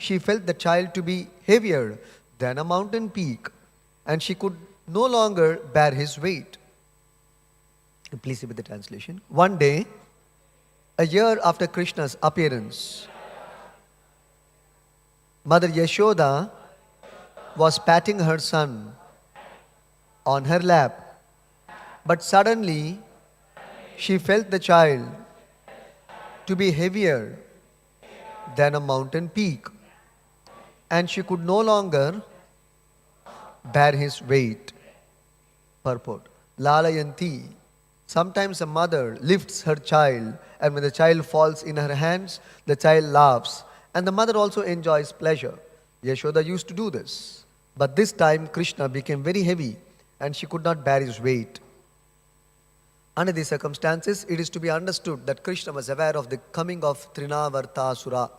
she felt the child to be heavier than a mountain peak, and she could no longer bear his weight. Please see with the translation. One day, a year after Krishna's appearance, Mother Yashoda was patting her son on her lap, but suddenly she felt the child to be heavier than a mountain peak, and she could no longer bear his weight. Purport. Lalayanti. Sometimes a mother lifts her child, and when the child falls in her hands, the child laughs, and the mother also enjoys pleasure. Yashoda used to do this. But this time Krishna became very heavy, and she could not bear his weight. Under these circumstances, it is to be understood that Krishna was aware of the coming of Trinavartasura,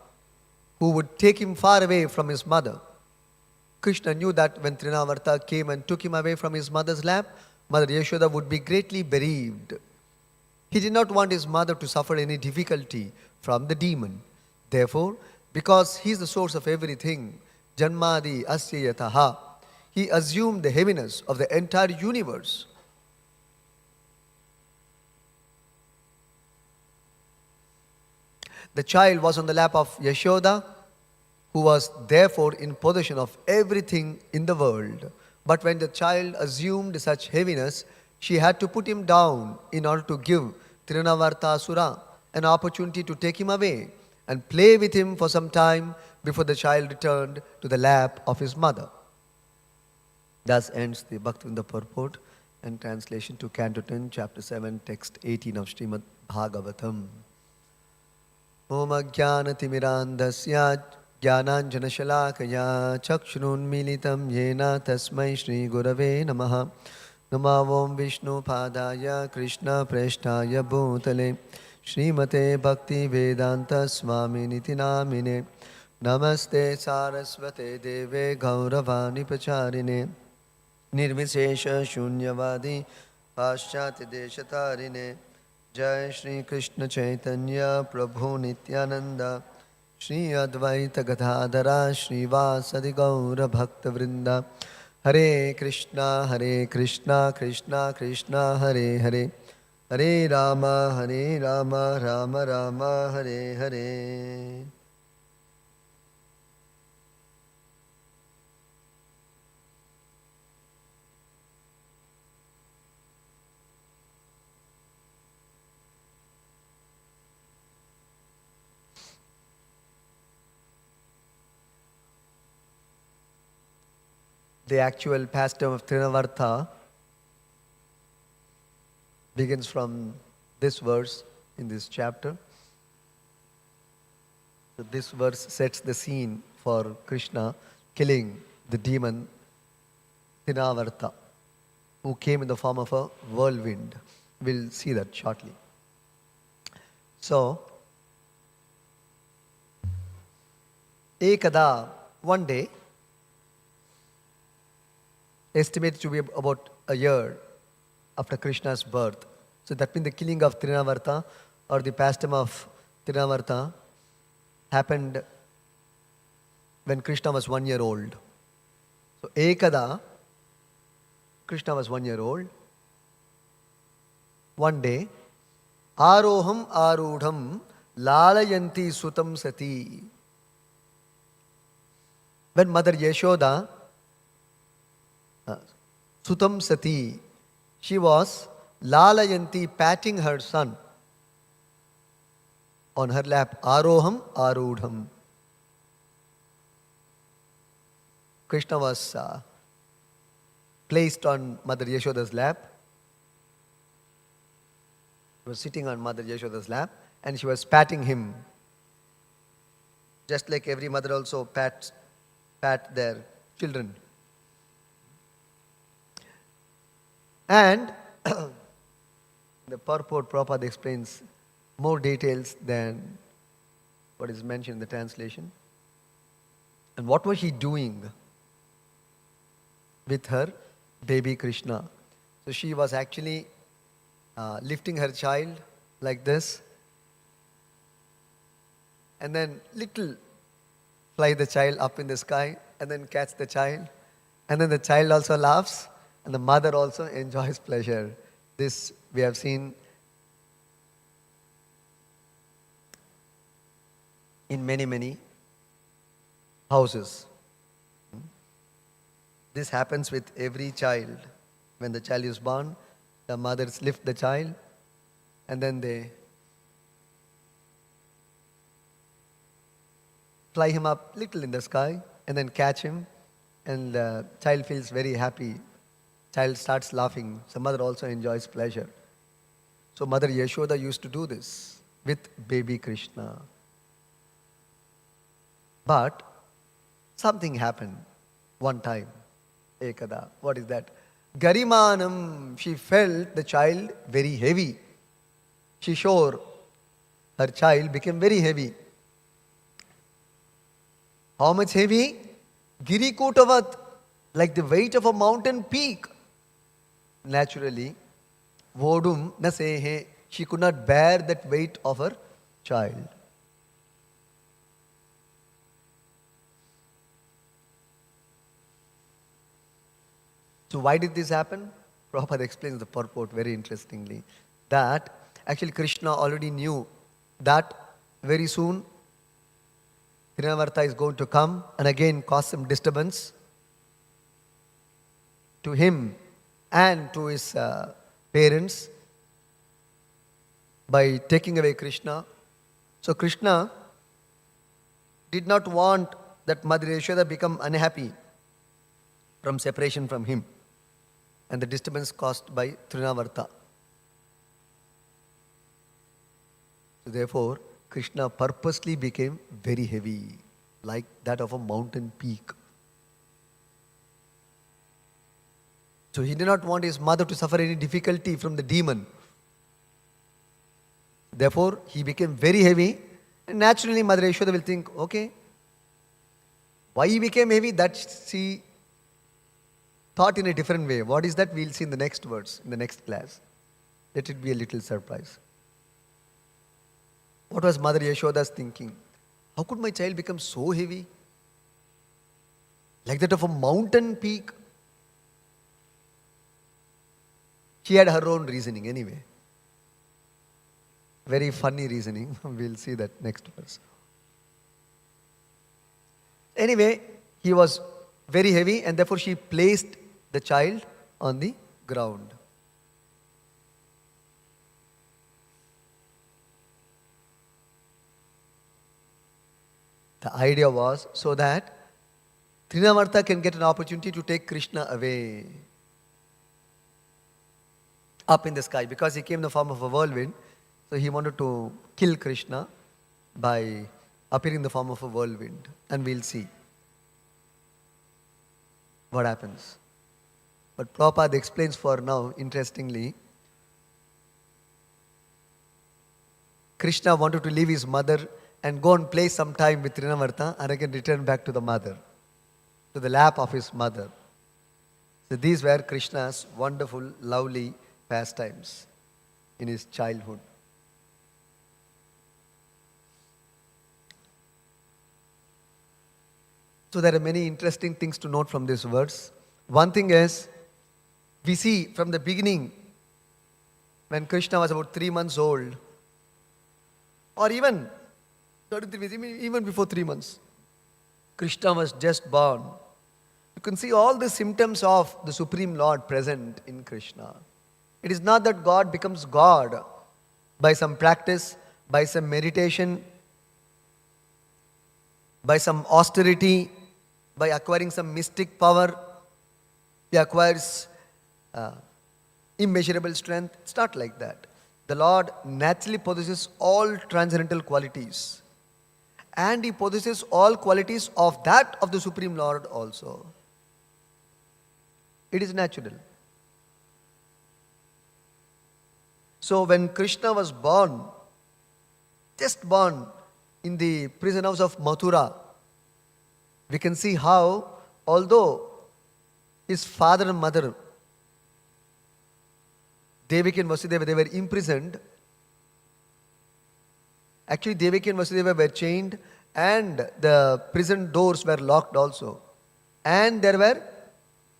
who would take him far away from his mother. Krishna knew that when Trinavarta came and took him away from his mother's lap, Mother Yashoda would be greatly bereaved. He did not want his mother to suffer any difficulty from the demon. Therefore, because he is the source of everything, Janmadi Asya Yataha, he assumed the heaviness of the entire universe. The child was on the lap of Yashoda, who was therefore in possession of everything in the world. But when the child assumed such heaviness, she had to put him down in order to give Trinavartasura an opportunity to take him away and play with him for some time before the child returned to the lap of his mother. Thus ends the Bhaktivinoda purport and translation to Canto 10, Chapter 7, Text 18 of Srimad Bhagavatam. Om Ajnanatimirandasya Jnananjanashalakaya Chakshurunmilitam Yena Tasmai Shri Gurave Namaha. Namo Vishnu Padaya Krishna Preshtaya Bhutale Srimate Bhakti Vedanta Swami Niti Namine. Namaste Saraswate Deve Gauravani Pacharine Nirvishesha Shunyavadi Paschati Deshatarine. Jai Shri Krishna Chaitanya Prabhu Nityananda Shri Advaita Gadadhara Shri Vasadi Gaura Bhakta Vrinda. Hare Krishna Krishna Krishna Hare Hare, Hare Rama Rama Rama Hare Hare. The actual pastime of Trinavarta begins from this verse in this chapter. So this verse sets the scene for Krishna killing the demon Trinavarta, who came in the form of a whirlwind. We'll see that shortly. So, Ekada, one day, estimated to be about a year after Krishna's birth. So that means the killing of Trinavarta or the pastime of Trinavarta happened when Krishna was 1 year old. So Ekada, Krishna was 1 year old. One day, Aroham Arudham Lalayanti Sutam Sati. When Mother Yashoda Sutam Sati, she was Lalayanti, patting her son on her lap. Aroham Arudham. Krishna was placed on Mother Yashoda's lap. He was sitting on Mother Yashoda's lap and she was patting him. Just like every mother also pat their children. And the purport Prabhupada explains more details than what is mentioned in the translation. And what was she doing with her baby Krishna? So she was actually lifting her child like this. And then fly the child up in the sky and then catch the child. And then the child also laughs and the mother also enjoys pleasure. This we have seen in many, many houses. This happens with every child. When the child is born, the mothers lift the child and then they fly him up little in the sky and then catch him, and the child feels very happy. Child starts laughing. So mother also enjoys pleasure. So Mother Yashoda used to do this with baby Krishna. But something happened one time. Ekada. What is that? Garimanam. She felt the child very heavy. Shishore, her child, became very heavy. How much heavy? Girikotavat, like the weight of a mountain peak. Naturally, vodum na sehe, she could not bear that weight of her child. So why did this happen? Prabhupada explains the purport very interestingly. That actually Krishna already knew that very soon Trinavarta is going to come and again cause some disturbance to him and to his parents by taking away Krishna. So Krishna did not want that Mother Yashoda become unhappy from separation from him and the disturbance caused by Trinavarta. So therefore, Krishna purposely became very heavy, like that of a mountain peak. So he did not want his mother to suffer any difficulty from the demon. Therefore, he became very heavy, and naturally Mother Yashoda will think, okay, why he became heavy, that she thought in a different way. What is that? We'll see in the next words, in the next class. Let it be a little surprise. What was Mother Yashoda's thinking? How could my child become so heavy? Like that of a mountain peak? She had her own reasoning anyway. Very funny reasoning. We'll see that next verse. Anyway, he was very heavy and therefore she placed the child on the ground. The idea was so that Trinavarta can get an opportunity to take Krishna away up in the sky, because he came in the form of a whirlwind. So he wanted to kill Krishna by appearing in the form of a whirlwind. And we'll see what happens. But Prabhupada explains for now, interestingly, Krishna wanted to leave his mother and go and play some time with Trinavarta and again return back to the mother, to the lap of his mother. So these were Krishna's wonderful, lovely pastimes in his childhood. So there are many interesting things to note from this verse. One thing is, we see from the beginning, when Krishna was about 3 months old, or even before 3 months, Krishna was just born. You can see all the symptoms of the Supreme Lord present in Krishna. It is not that God becomes God by some practice, by some meditation, by some austerity, by acquiring some mystic power. He acquires immeasurable strength. It's not like that. The Lord naturally possesses all transcendental qualities. And He possesses all qualities of that of the Supreme Lord also. It is natural. So when Krishna was born, just born in the prison house of Mathura, we can see how, although his father and mother, Devaki and Vasudeva, they were imprisoned. Actually, Devaki and Vasudeva were chained and the prison doors were locked also. And there were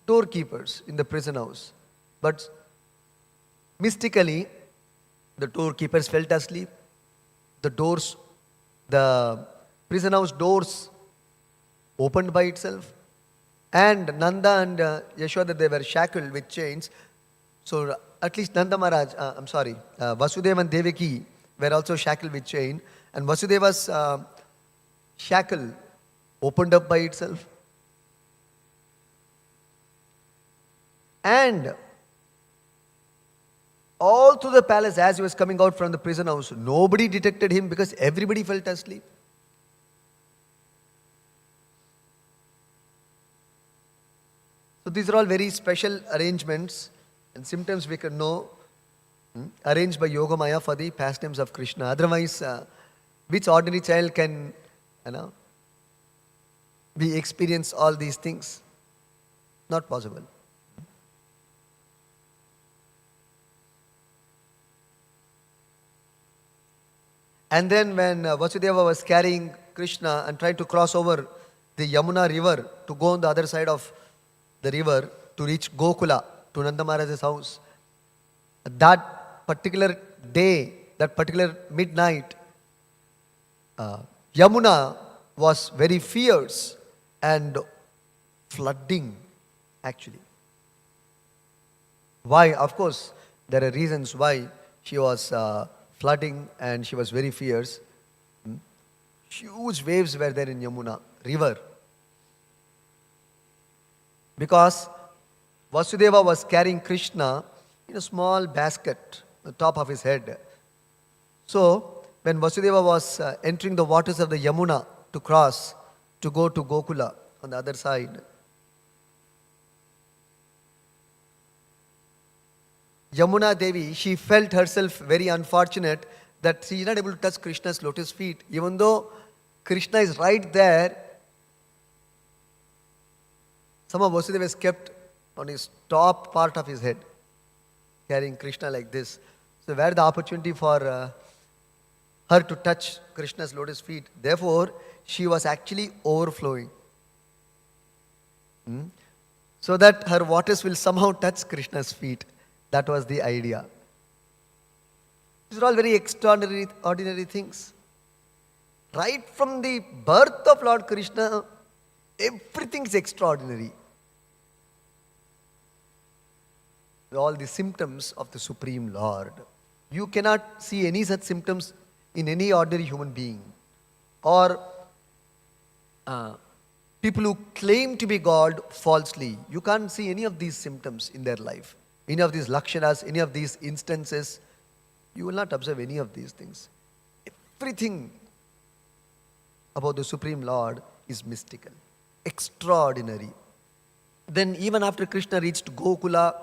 doorkeepers in the prison house. But mystically, the doorkeepers felt asleep. The doors, the prison house doors opened by itself. And Nanda and Yashoda, they were shackled with chains. So at least Nanda Maharaj, Vasudeva and Devaki were also shackled with chain. And Vasudeva's shackle opened up by itself. And all through the palace, as he was coming out from the prison house, nobody detected him because everybody felt asleep. So these are all very special arrangements and symptoms we can know, arranged by Yogamaya for the pastimes of Krishna. Otherwise, which ordinary child can, we experience all these things? Not possible. And then when Vasudeva was carrying Krishna and trying to cross over the Yamuna river to go on the other side of the river to reach Gokula, to Nanda Maharaj's house, that particular day, that particular midnight, Yamuna was very fierce and flooding actually. Why? Of course, there are reasons why she was flooding and she was very fierce. Huge waves were there in Yamuna river. Because Vasudeva was carrying Krishna in a small basket on the top of his head. So, when Vasudeva was entering the waters of the Yamuna to cross, to go to Gokula on the other side, Yamuna Devi, she felt herself very unfortunate that she is not able to touch Krishna's lotus feet. Even though Krishna is right there, somehow Vasudeva is kept on his top part of his head, carrying Krishna like this. So where the opportunity for her to touch Krishna's lotus feet? Therefore, she was actually overflowing. So that her waters will somehow touch Krishna's feet. That was the idea. These are all very ordinary things. Right from the birth of Lord Krishna, everything is extraordinary. All the symptoms of the Supreme Lord. You cannot see any such symptoms in any ordinary human being. Or people who claim to be God falsely. You can't see any of these symptoms in their life. Any of these lakshanas, any of these instances, you will not observe any of these things. Everything about the Supreme Lord is mystical, extraordinary. Then even after Krishna reached Gokula,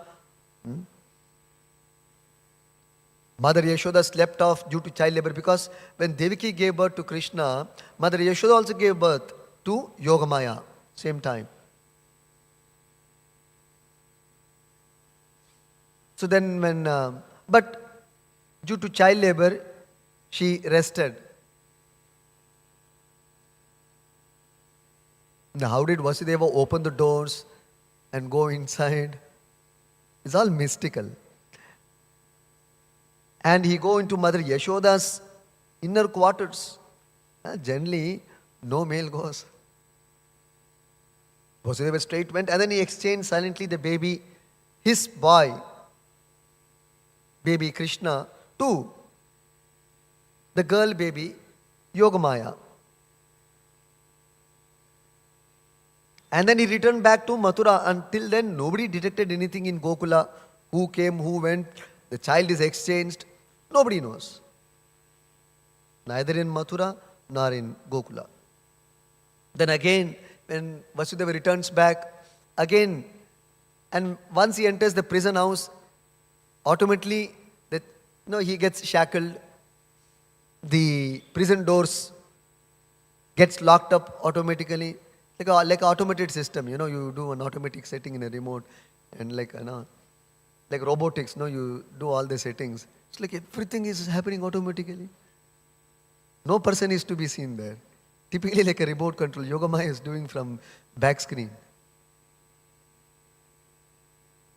Mother Yashoda slept off due to child labor, because when Devaki gave birth to Krishna, Mother Yashoda also gave birth to Yogamaya, same time. So then but due to child labor, she rested. Now how did Vasudeva open the doors and go inside? It's all mystical. And he go into Mother Yashoda's inner quarters. Generally, no male goes. Vasudeva straight went, and then he exchanged silently the baby, his boy, baby Krishna, to the girl baby, Yogamaya. And then he returned back to Mathura. Until then, nobody detected anything in Gokula. Who came, who went, the child is exchanged. Nobody knows. Neither in Mathura nor in Gokula. Then again, when Vasudeva returns back, again, and once he enters the prison house, automatically, he gets shackled. The prison doors gets locked up automatically. Like automated system, you do an automatic setting in a remote, and like robotics, you do all the settings. It's like everything is happening automatically. No person is to be seen there. Typically like a remote control. Yogamaya is doing from back screen.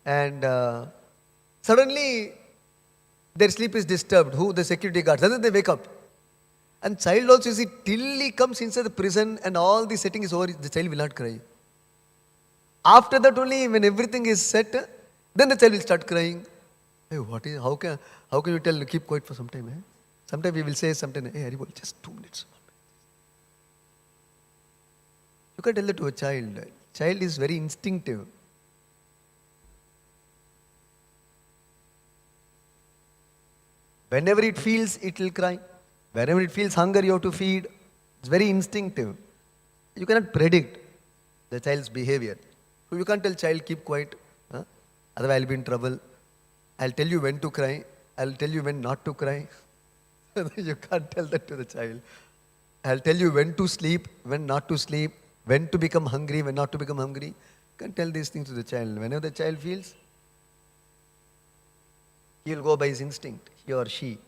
And suddenly their sleep is disturbed. Who? The security guards. And then they wake up. And child also, you see, till he comes inside the prison and all the setting is over, the child will not cry. After that only, when everything is set, then the child will start crying. Hey, how can you tell, keep quiet for some time? Eh? Sometimes we will say something, hey, Haribol, just 2 minutes. You can tell that to a child. Child is very instinctive. Whenever it feels, it will cry. Whenever it feels hunger, you have to feed. It's very instinctive. You cannot predict the child's behavior. So you can't tell child, keep quiet. Huh? Otherwise, I'll be in trouble. I'll tell you when to cry. I'll tell you when not to cry. You can't tell that to the child. I'll tell you when to sleep, when not to sleep, when to become hungry, when not to become hungry. You can't tell these things to the child. Whenever the child feels, he will go by his instinct, he or she.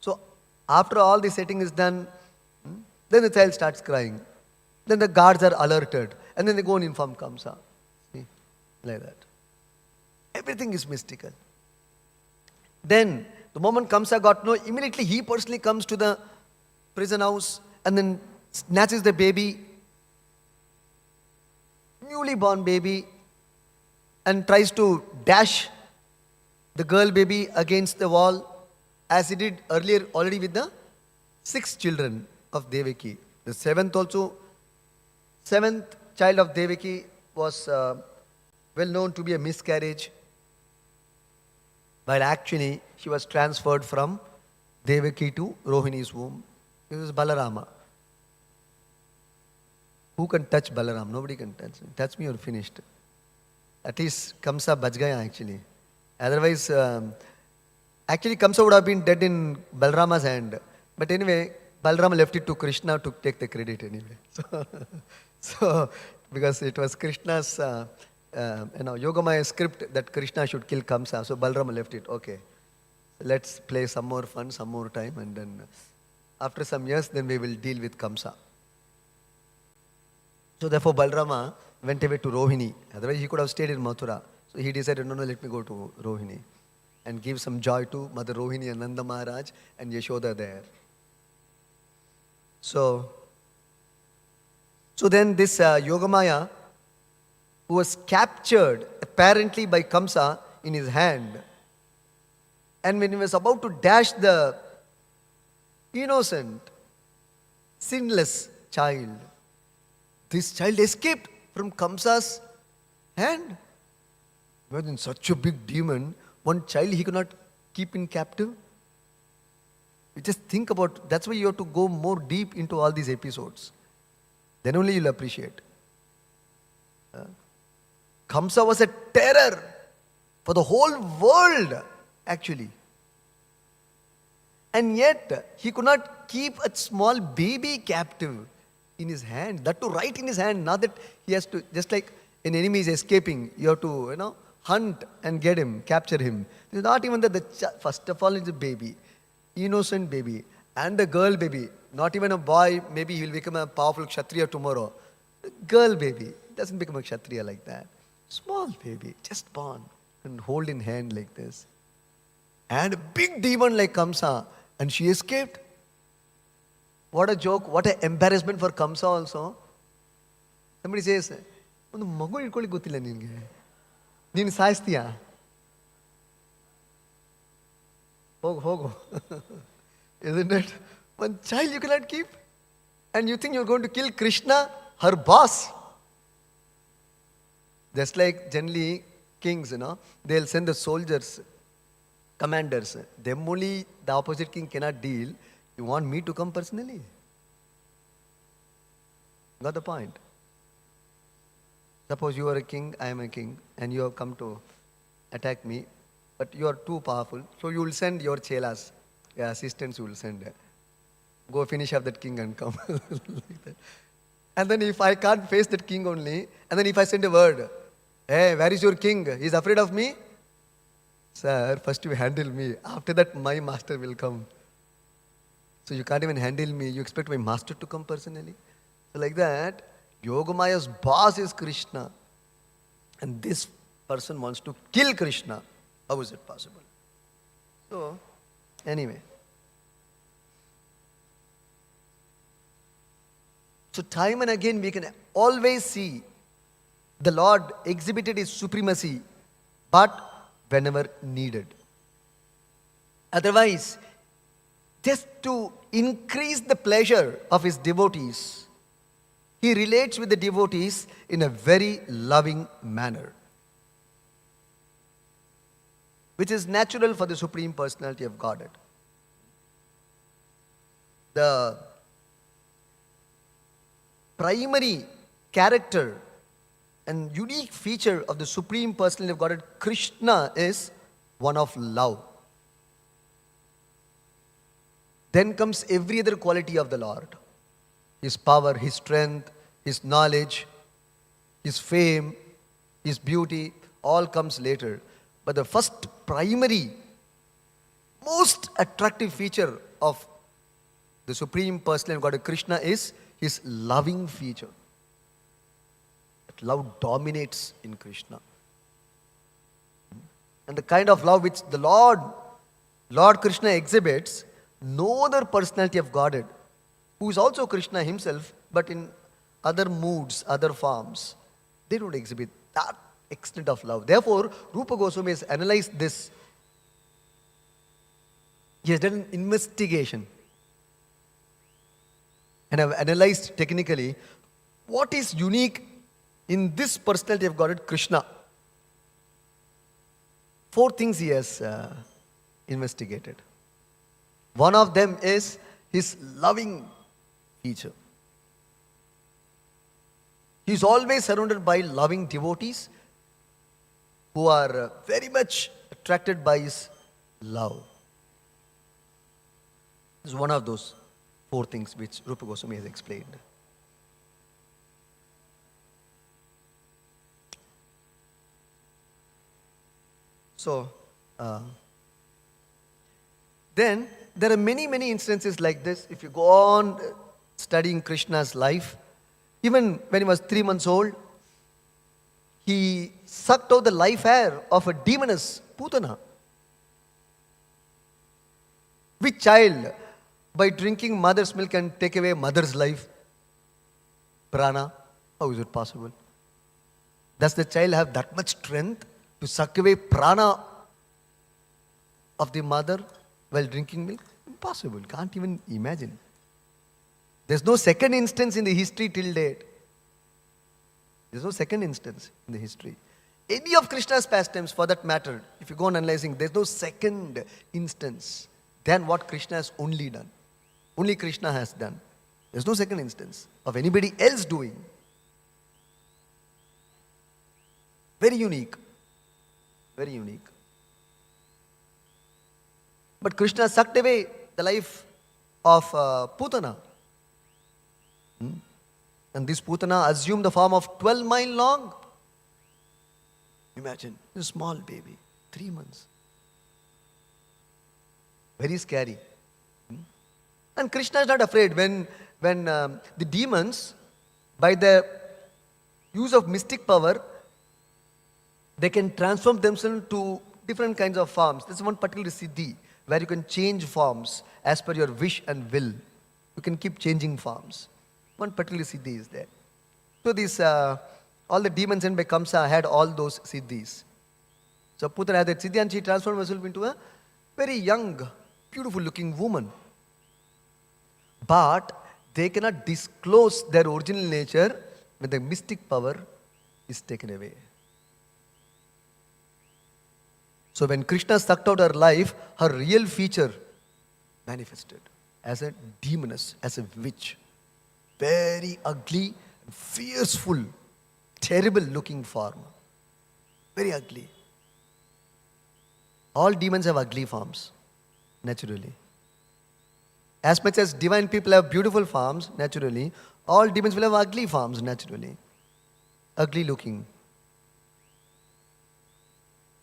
So, after all the setting is done, then the child starts crying. Then the guards are alerted. And then they go and inform Kamsa. See? Like that. Everything is mystical. Then, the moment Kamsa got no, immediately he personally comes to the prison house and then snatches the baby, newly born baby, and tries to dash the girl baby against the wall, as he did earlier already with the 6 children of Devaki. The seventh child of Devaki was well known to be a miscarriage, while actually she was transferred from Devaki to Rohini's womb. It was Balarama. Who can touch Balaram? Nobody can touch me. Touch me or finished. At least Kamsa bach gaya actually. Otherwise, actually Kamsa would have been dead in Balarama's hand. But anyway, Balarama left it to Krishna to take the credit anyway. So because it was Krishna's Yogamaya script that Krishna should kill Kamsa. So Balarama left it. Okay, let's play some more fun, some more time, and then after some years, then we will deal with Kamsa. So therefore Balarama went away to Rohini. Otherwise he could have stayed in Mathura. So he decided, no, let me go to Rohini and give some joy to Mother Rohini and Nanda Maharaj and Yashoda there. So then this Yogamaya, who was captured apparently by Kamsa in his hand, and when he was about to dash the innocent, sinless child, this child escaped from Kamsa's hand. Imagine such a big demon, one child he could not keep in captive. You just think about, that's why you have to go more deep into all these episodes. Then only you'll appreciate. Kamsa was a terror for the whole world, actually. And yet, he could not keep a small baby captive in his hand. That too, right in his hand. Not that he has to, just like an enemy is escaping, you have to, hunt and get him, capture him. It's not even that first of all, it's a baby. Innocent baby. And a girl baby. Not even a boy, maybe he will become a powerful Kshatriya tomorrow. A girl baby doesn't become a Kshatriya like that. Small baby, just born and hold in hand like this. And a big demon like Kamsa. And she escaped. What a joke, what an embarrassment for Kamsa also. Somebody says, ಒಂದು ಮಗು ಇಟ್ಕೊಳ್ಳಿಕ್ಕೆ ಗೊತ್ತಿಲ್ಲ ನಿನಗೆ, ನೀನು ಸಾಯಿಸ್ತೀಯ, ಹೋಗು. Isn't it? One child you cannot keep. And you think you're going to kill Krishna, her boss. Just like generally kings, they'll send the soldiers, commanders. Them only the opposite king cannot deal. You want me to come personally? Got the point? Suppose you are a king, I am a king, and you have come to attack me, but you are too powerful. So you will send your chelas, your assistants you will send. Go finish up that king and come. Like that. And then if I can't face that king only, and then if I send a word, hey, where is your king? He's afraid of me? Sir, first you handle me. After that, my master will come. So you can't even handle me. You expect my master to come personally. So like that, Yogamaya's boss is Krishna. And this person wants to kill Krishna. How is it possible? So, anyway. So time and again we can always see the Lord exhibited His supremacy, but whenever needed. Otherwise, just to increase the pleasure of His devotees, He relates with the devotees in a very loving manner, which is natural for the Supreme Personality of Godhead. The primary character and unique feature of the Supreme Personality of Godhead, Krishna, is one of love. Then comes every other quality of the Lord. His power, His strength, His knowledge, His fame, His beauty, all comes later. But the first primary, most attractive feature of the Supreme Personality of Godhead, Krishna, is His loving feature. That love dominates in Krishna. And the kind of love which the Lord Krishna exhibits, no other personality of Godhead, who is also Krishna Himself, but in other moods, other forms, they don't exhibit that extent of love. Therefore, Rupa Goswami has analyzed this. He has done an investigation and have analyzed technically what is unique in this personality of Godhead, Krishna. 4 things he has investigated. One of them is His loving feature. He is always surrounded by loving devotees who are very much attracted by His love. This is one of those 4 things which Rupa Goswami has explained. So, then there are many, many instances like this. If you go on studying Krishna's life, even when he was 3 months old, he sucked out the life air of a demoness, Putana. Which child, by drinking mother's milk, can take away mother's life? Prana. How is it possible? Does the child have that much strength to suck away prana of the mother while drinking milk? Impossible. Can't even imagine. There's no second instance in the history till date. There's no second instance in the history. Any of Krishna's pastimes, for that matter, if you go on analyzing, there's no second instance than what Krishna has only done. Only Krishna has done. There's no second instance of anybody else doing. Very unique. Very unique. But Krishna sucked away the life of Putana. And this Putana assumed the form of 12 miles long. Imagine, a small baby, 3 months. Very scary. And Krishna is not afraid when the demons, by the use of mystic power, they can transform themselves to different kinds of forms. This is one particular siddhi where you can change forms as per your wish and will. You can keep changing forms. One particular siddhi is there. So these, all the demons sent by Kamsa had all those siddhis. So Putana had that siddhi and she transformed herself into a very young, beautiful looking woman. But they cannot disclose their original nature when the mystic power is taken away. So when Krishna sucked out her life, her real feature manifested as a demoness, as a witch. Very ugly, fearful, terrible looking form. Very ugly. All demons have ugly forms, naturally. As much as divine people have beautiful forms, naturally, all demons will have ugly forms, naturally. Ugly looking.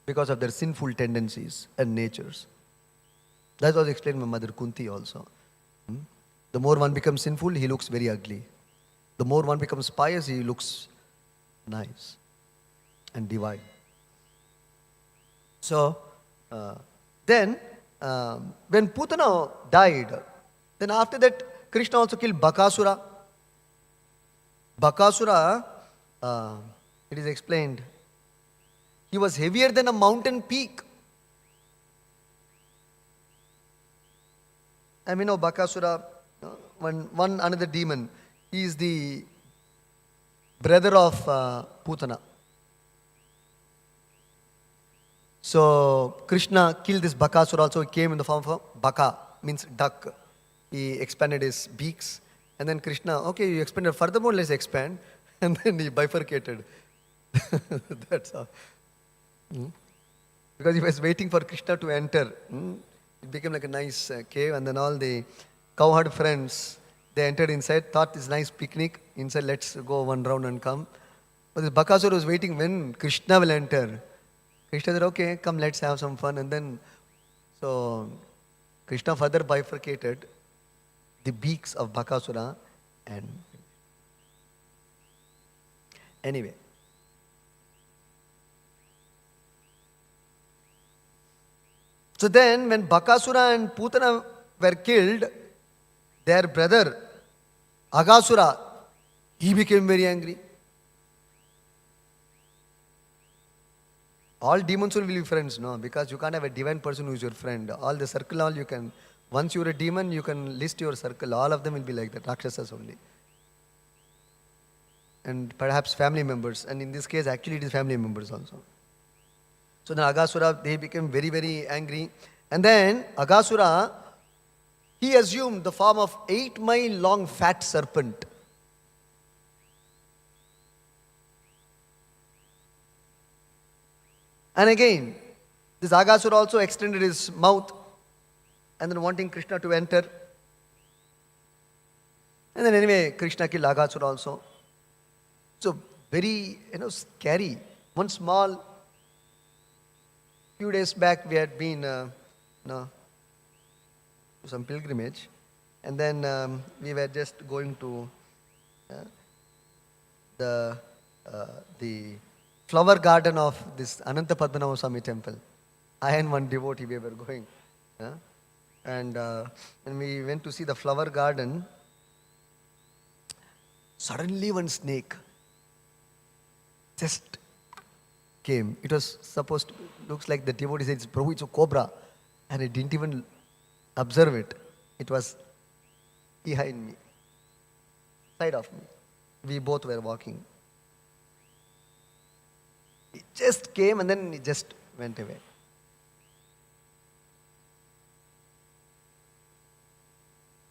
Because of their sinful tendencies and natures. That was explained by Mother Kunti also. The more one becomes sinful, he looks very ugly. The more one becomes pious, he looks nice and divine. So, then, when Putana died, then after that, Krishna also killed Bakasura. Bakasura, it is explained, he was heavier than a mountain peak. And we know Bakasura, one another demon. He is the brother of Putana. So Krishna killed this Bakasura also. He came in the form of a Baka, means duck. He expanded his beaks. And then Krishna, okay, you expanded. Furthermore, let's expand. And then he bifurcated. That's how. Because he was waiting for Krishna to enter. It became like a nice cave. And then all the cowherd friends, they entered inside, thought it's nice picnic. Inside, let's go one round and come. But this Bakasura was waiting when Krishna will enter. Krishna said, okay, come, let's have some fun. And then, so Krishna further bifurcated the beaks of Bakasura. And anyway. So then, when Bakasura and Putana were killed, their brother, Agasura, he became very angry. All demons will be friends, no? Because you can't have a divine person who is your friend. All the circle, all you can. Once you're a demon, you can list your circle. All of them will be like that, Rakshasas only. And perhaps family members. And in this case, actually it is family members also. So then Agasura, they became very, very angry. And then Agasura, he assumed the form of 8-mile long fat serpent. And again, this Agasura also extended his mouth and then wanting Krishna to enter. And then anyway, Krishna killed Agasura also. So very, scary. One small, few days back we had been to some pilgrimage. And then we were just going to the flower garden of this Ananta Padmanabha Swami temple. I and one devotee, we were going. And we went to see the flower garden. Suddenly one snake just came. It was supposed to, looks like the devotee said, Prabhu, it's a cobra. And I didn't even observe it. It was behind me, side of me. We both were walking. It just came and then it just went away.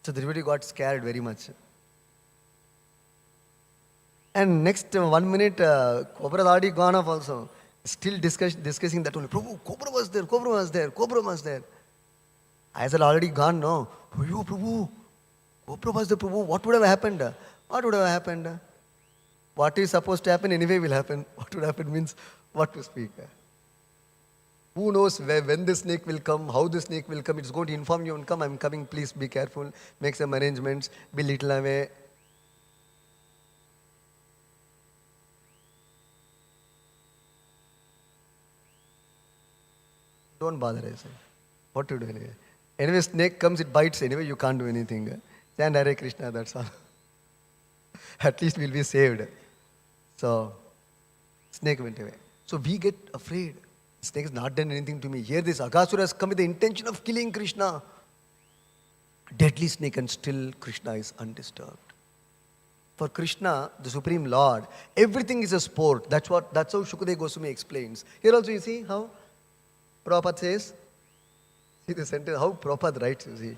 So the devotee got scared very much. And next 1 minute, cobra had already gone off also. Still discussing that only. Prabhu, cobra was there, cobra was there, cobra was there. I said, already gone, no. Oh, Prabhu, cobra was there, Prabhu. What would have happened? What would have happened? What is supposed to happen anyway will happen. What would happen means what to speak. Who knows when the snake will come, how the snake will come. It's going to inform you and come, I'm coming, please be careful. Make some arrangements, be little away. Don't bother, I say. What to do anyway? Anyway, snake comes, it bites anyway, you can't do anything. Chant Hare Krishna, that's all. At least we'll be saved. So, snake went away. So we get afraid. Snake has not done anything to me. Here this Agasura has come with the intention of killing Krishna. Deadly snake, and still Krishna is undisturbed. For Krishna, the Supreme Lord, everything is a sport. That's how Shukadeva Goswami explains. Here also you see how Prabhupada says, see the sentence, how Prabhupada writes, you see.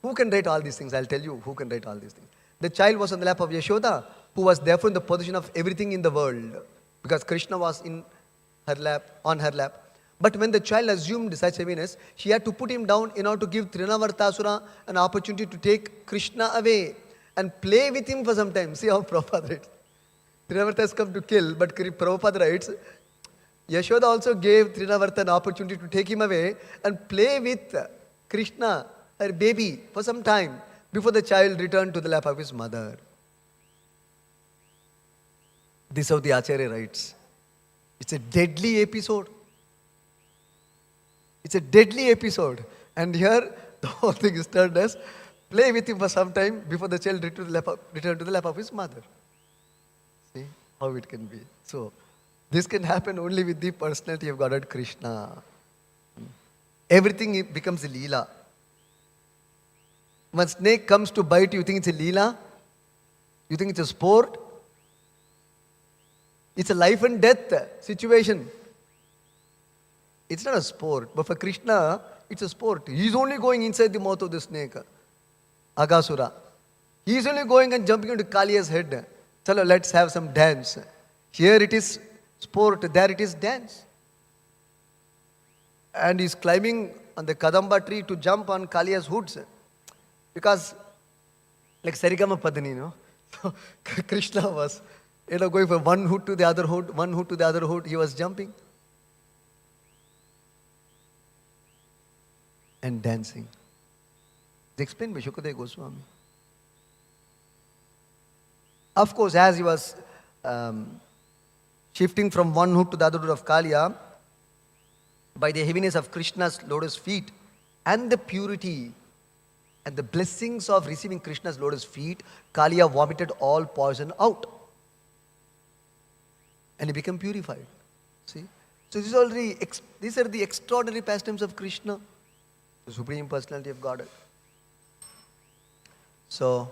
Who can write all these things? I'll tell you who can write all these things. The child was on the lap of Yashoda, who was therefore in the position of everything in the world, because Krishna was in her lap, on her lap. But when the child assumed such heaviness, she had to put him down in order to give Trinavartasura an opportunity to take Krishna away and play with him for some time. See how Prabhupada writes. Trinavarta has come to kill, but Prabhupada writes, Yashoda also gave Trinavarta an opportunity to take him away and play with Krishna, her baby, for some time. before the child returned to the lap of his mother. This is how the Acharya writes. It's a deadly episode. It's a deadly episode. And here, the whole thing is turned as play with him for some time before the child returned to the lap of his mother. See how it can be. So, this can happen only with the personality of Godhead Krishna. Everything becomes a Leela. When snake comes to bite you, think it's a Leela? You think it's a sport? It's a life and death situation. It's not a sport. But for Krishna, it's a sport. He's only going inside the mouth of the snake. Agasura. He's only going and jumping into Kaliya's head. Chalo, let's have some dance. Here it is sport, there it is dance. And he's climbing on the Kadamba tree to jump on Kaliya's hoods. Because, like Sarigama Padani, So, Krishna was, going from one hood to the other hood, one hood to the other hood, he was jumping. And dancing. It's explained by Shukadeva Goswami. Of course, as he was shifting from one hood to the other hood of Kaliya, by the heaviness of Krishna's lotus feet and the purity and the blessings of receiving Krishna's lotus feet, Kaliya vomited all poison out. And he became purified. See? So these are the extraordinary pastimes of Krishna, the Supreme Personality of Godhead. So,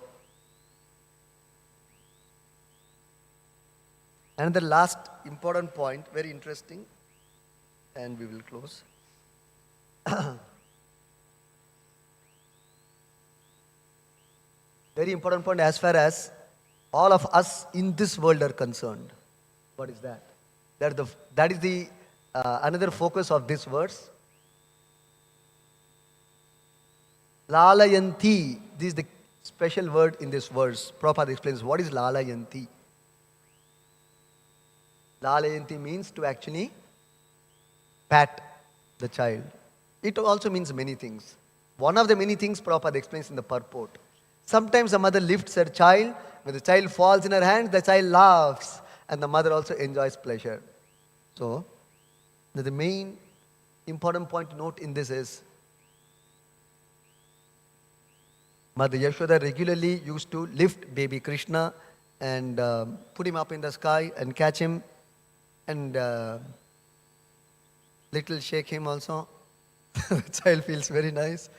and the last important point, very interesting, and we will close. Very important point as far as all of us in this world are concerned. What is that? That is the another focus of this verse. Lalayanti. This is the special word in this verse. Prabhupada explains what is Lalayanti. Lalayanti means to actually pat the child. It also means many things. One of the many things Prabhupada explains in the purport. Sometimes a mother lifts her child. When the child falls in her hand, the child laughs. And the mother also enjoys pleasure. So, the main important point to note in this is, Mother Yashoda regularly used to lift baby Krishna and put him up in the sky and catch him and little shake him also. The child feels very nice.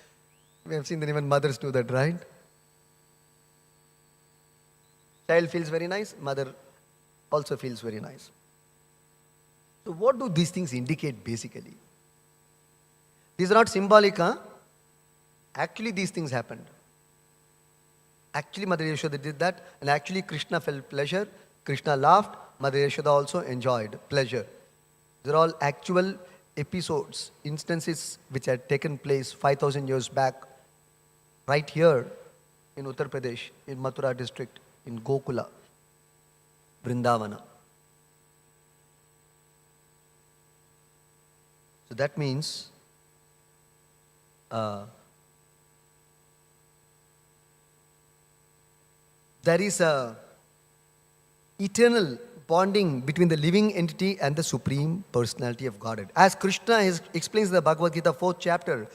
We have seen that even mothers do that, right? Child feels very nice, mother also feels very nice. So what do these things indicate basically? These are not symbolic, huh? Actually these things happened. Actually Mother Yashoda did that, and actually Krishna felt pleasure, Krishna laughed, Mother Yashoda also enjoyed pleasure. These are all actual episodes, instances which had taken place 5,000 years back, right here in Uttar Pradesh, in Mathura district, in Gokula, Vrindavana. So that means there is a eternal bonding between the living entity and the Supreme Personality of Godhead. As Krishna explains in the Bhagavad Gita 4th chapter,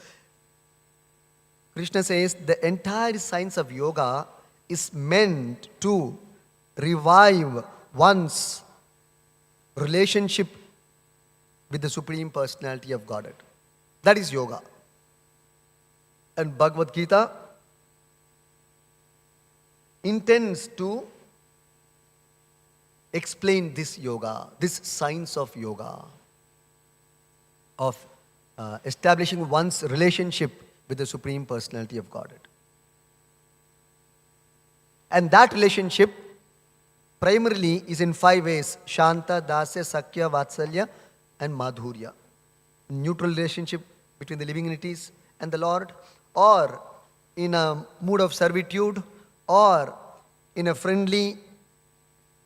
Krishna says the entire science of yoga is meant to revive one's relationship with the Supreme Personality of Godhead. That is yoga. And Bhagavad Gita intends to explain this yoga, this science of yoga, of establishing one's relationship with the Supreme Personality of Godhead. And that relationship primarily is in 5 ways: Shanta, Dasa, Sakya, Vatsalya, and Madhurya. Neutral relationship between the living entities and the Lord, or in a mood of servitude, or in a friendly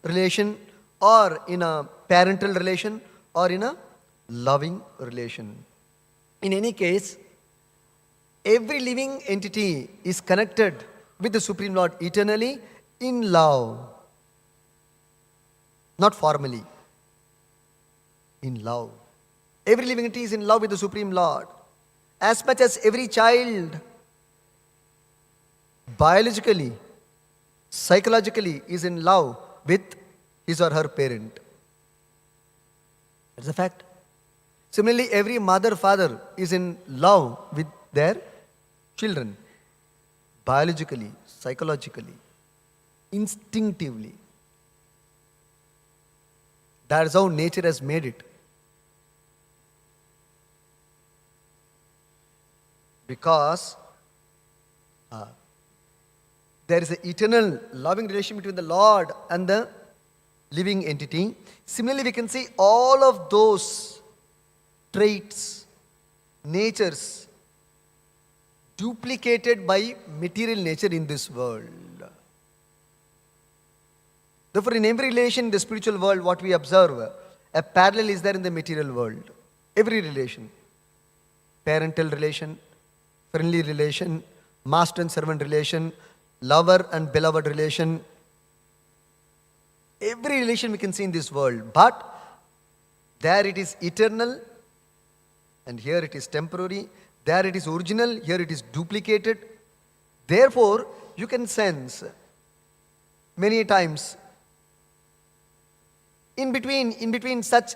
relation, or in a parental relation, or in a loving relation. In any case, every living entity is connected with the Supreme Lord eternally in love. Not formally. In love. Every living entity is in love with the Supreme Lord. As much as every child biologically, psychologically is in love with his or her parent. That's a fact. Similarly, every mother, father is in love with their children. Biologically, psychologically, instinctively. That's how nature has made it. Because there is an eternal loving relation between the Lord and the living entity. Similarly, we can see all of those traits, natures, duplicated by material nature in this world. Therefore, in every relation in the spiritual world, what we observe, a parallel is there in the material world. Every relation. Parental relation, friendly relation, master and servant relation, lover and beloved relation. Every relation we can see in this world. But there it is eternal and here it is temporary. There it is original, here it is duplicated. Therefore, you can sense many times in between such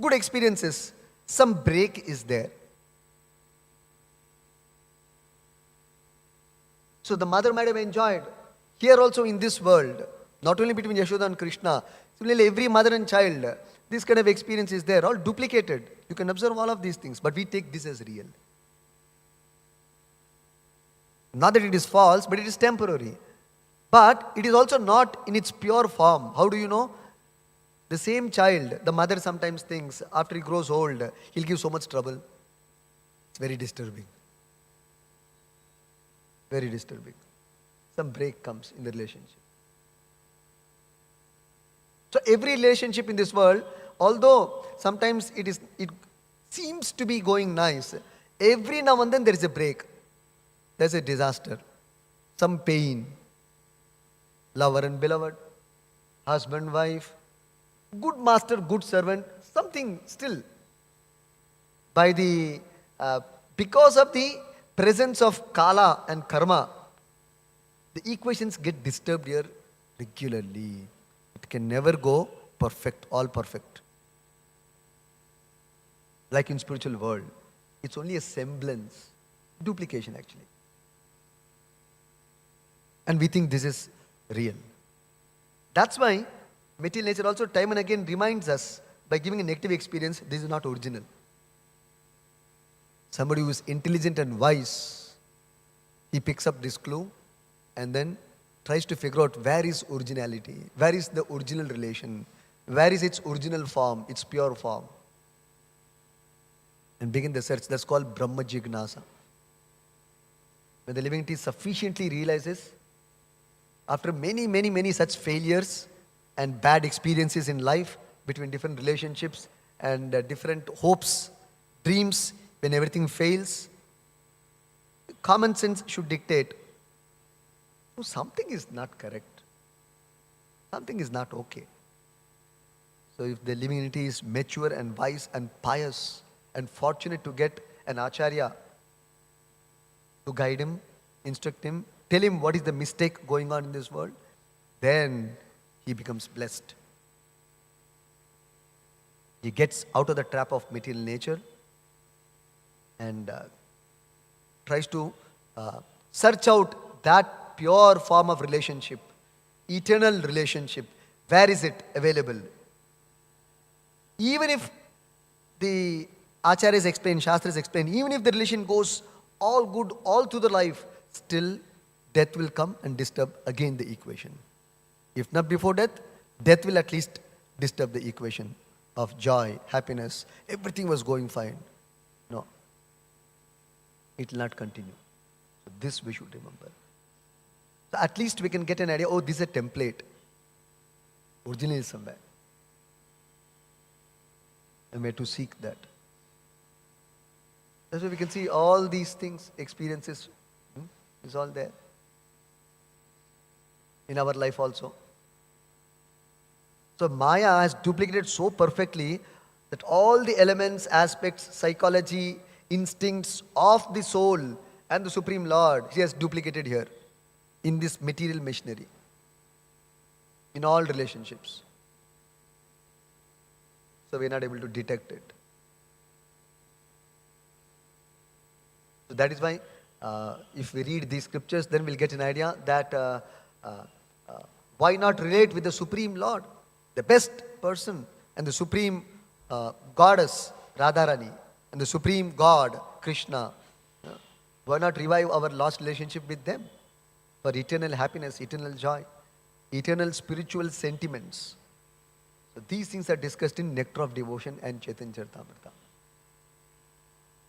good experiences, some break is there. So the mother might have enjoyed here also in this world, not only between Yashoda and Krishna, similarly every mother and child, this kind of experience is there, all duplicated. You can observe all of these things, but we take this as real. Not that it is false, but it is temporary. But it is also not in its pure form. How do you know? The same child, the mother sometimes thinks after he grows old, he'll give so much trouble. It's very disturbing. Very disturbing. Some break comes in the relationship. So every relationship in this world, although sometimes it seems to be going nice, every now and then there is a break. There's a disaster. Some pain. Lover and beloved, husband, wife, good master, good servant, something still. Because of the presence of Kala and Karma, the equations get disturbed here regularly. It can never go perfect, all perfect. Like in spiritual world, it's only a semblance, duplication actually. And we think this is real. That's why material nature also time and again reminds us by giving a negative experience, this is not original. Somebody who is intelligent and wise, he picks up this clue and then tries to figure out where is originality, where is the original relation, where is its original form, its pure form. And begin the search. That's called Brahma Jignasa. When the living entity sufficiently realizes, after many such failures and bad experiences in life between different relationships and different hopes, dreams, when everything fails, common sense should dictate, oh, something is not correct. Something is not okay. So if the living entity is mature and wise and pious and fortunate to get an acharya to guide him, instruct him, tell him what is the mistake going on in this world, then he becomes blessed. He gets out of the trap of material nature and tries to search out that pure form of relationship, eternal relationship. Where is it available? Even if the acharyas explain, shastras explain, even if the relation goes all good all through the life, still death will come and disturb again the equation. If not before death, death will at least disturb the equation of joy, happiness. Everything was going fine. No. It will not continue. So this we should remember. So at least we can get an idea, oh, this is a template. Original is somewhere. And we have to seek that. That's why we can see all these things, experiences, is all there. in our life also. So Maya has duplicated so perfectly that all the elements, aspects, psychology, instincts of the soul and the Supreme Lord, she has duplicated here in this material machinery, in all relationships. So we are not able to detect it. So that is why if we read these scriptures, then we'll get an idea that why not relate with the Supreme Lord, the best person, and the Supreme Goddess, Radharani, and the Supreme God, Krishna. Why not revive our lost relationship with them for eternal happiness, eternal joy, eternal spiritual sentiments? So these things are discussed in Nectar of Devotion and Chaitanya Charitamrita.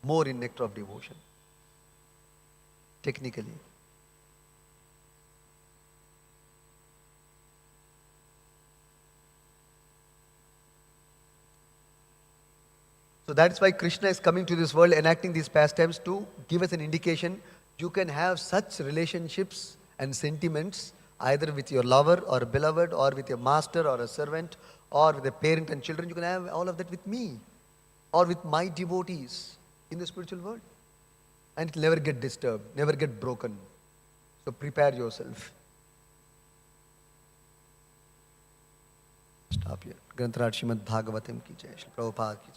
More in Nectar of Devotion, technically. So that's why Krishna is coming to this world, enacting these pastimes to give us an indication you can have such relationships and sentiments either with your lover or beloved or with your master or a servant or with a parent and children. You can have all of that with me or with my devotees in the spiritual world. And it will never get disturbed, never get broken. So prepare yourself. Stop here. Grantaraj Srimad Bhagavatam ki jai. Shri Prabhupada ki jai.